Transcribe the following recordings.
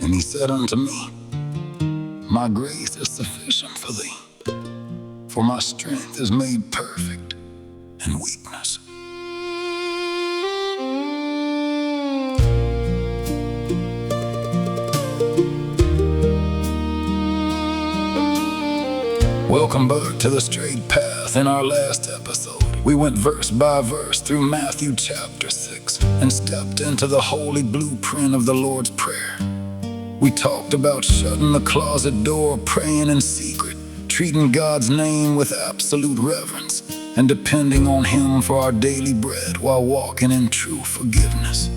And he said unto me, My grace is sufficient for thee, for my strength is made perfect in weakness. Welcome back to the straight path. In our last episode, we went verse by verse through Matthew chapter 6 and stepped into the holy blueprint of the Lord's Prayer. We talked about shutting the closet door, praying in secret, treating God's name with absolute reverence, and depending on Him for our daily bread while walking in true forgiveness.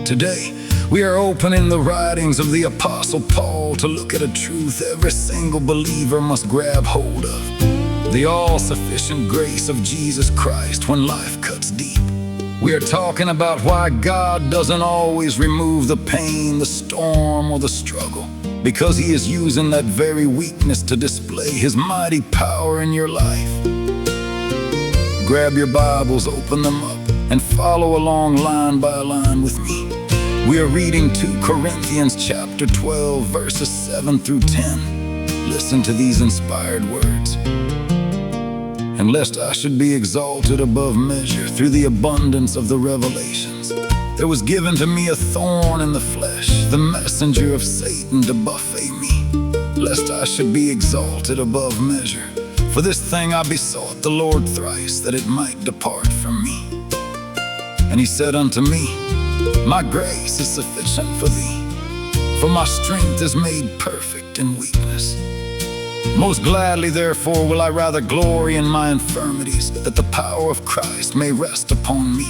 Today, we are opening the writings of the Apostle Paul to look at a truth every single believer must grab hold of: the all-sufficient grace of Jesus Christ when life cuts deep. We are talking about why God doesn't always remove the pain, the storm, or the struggle, because He is using that very weakness to display His mighty power in your life. Grab your Bibles, open them up, and follow along line by line with me. We are reading 2 Corinthians chapter 12, verses 7 through 10. Listen to these inspired words. And lest I should be exalted above measure through the abundance of the revelations, there was given to me a thorn in the flesh, the messenger of Satan to buffet me, lest I should be exalted above measure. For this thing I besought the Lord thrice, that it might depart from me. And He said unto me, My grace is sufficient for thee, for my strength is made perfect in weakness. Most gladly, therefore, will I rather glory in my infirmities, that the power of Christ may rest upon me.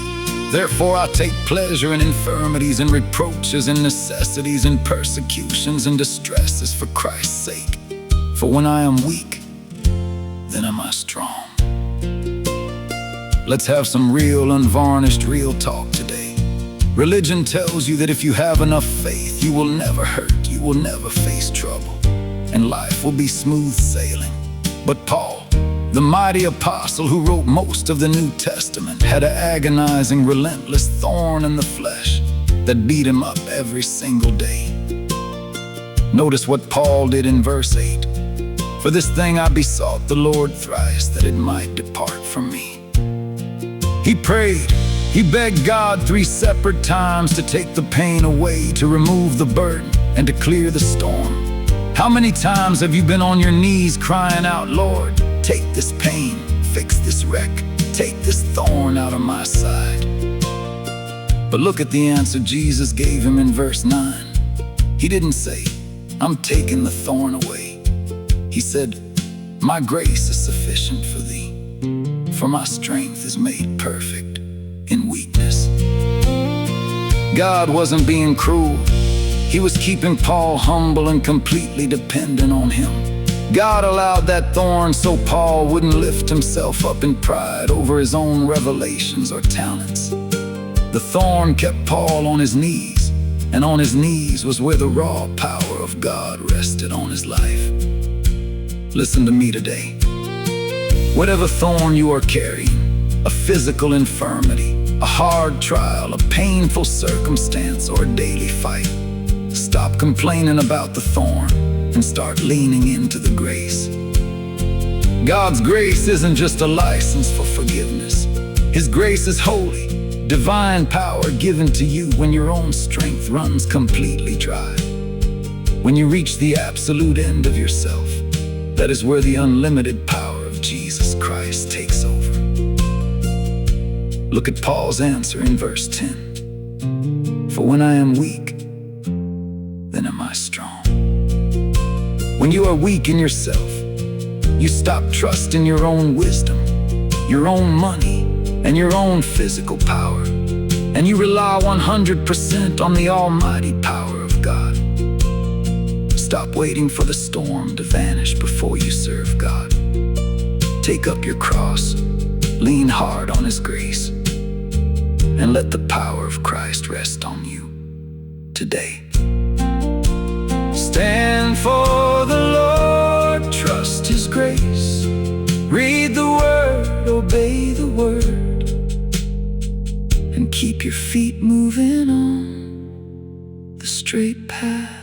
Therefore I take pleasure in infirmities, and reproaches, and necessities, and persecutions, and distresses for Christ's sake. For when I am weak, then am I strong. Let's have some real, unvarnished, real talk today. Religion tells you that if you have enough faith, you will never hurt, you will never face trouble, and life will be smooth sailing. But Paul, the mighty apostle who wrote most of the New Testament, had an agonizing, relentless thorn in the flesh that beat him up every single day. Notice what Paul did in verse 8. For this thing I besought the Lord thrice, that it might depart from me. He prayed, he begged God 3 separate times to take the pain away, to remove the burden, and to clear the storm. How many times have you been on your knees crying out, Lord, take this pain, fix this wreck, take this thorn out of my side? But look at the answer Jesus gave him in verse 9. He didn't say, I'm taking the thorn away. He said, My grace is sufficient for thee, for my strength is made perfect in weakness. God wasn't being cruel. He was keeping Paul humble and completely dependent on Him. God allowed that thorn so Paul wouldn't lift himself up in pride over his own revelations or talents. The thorn kept Paul on his knees, and on his knees was where the raw power of God rested on his life. Listen to me today. Whatever thorn you are carrying, a physical infirmity, a hard trial, a painful circumstance, or a daily fight, stop complaining about the thorn and start leaning into the grace. God's grace isn't just a license for forgiveness. His grace is holy, divine power given to you when your own strength runs completely dry. When you reach the absolute end of yourself, that is where the unlimited power of Jesus Christ takes over. Look at Paul's answer in verse 10. For when I am weak, then am I strong. When you are weak in yourself, you stop trusting your own wisdom, your own money, and your own physical power, and you rely 100% on the almighty power of God. Stop waiting for the storm to vanish before you serve God. Take up your cross, lean hard on His grace, and let the power of Christ rest on you today. Stand for the Lord, trust His grace, read the Word, obey the Word, and keep your feet moving on the street. straight path.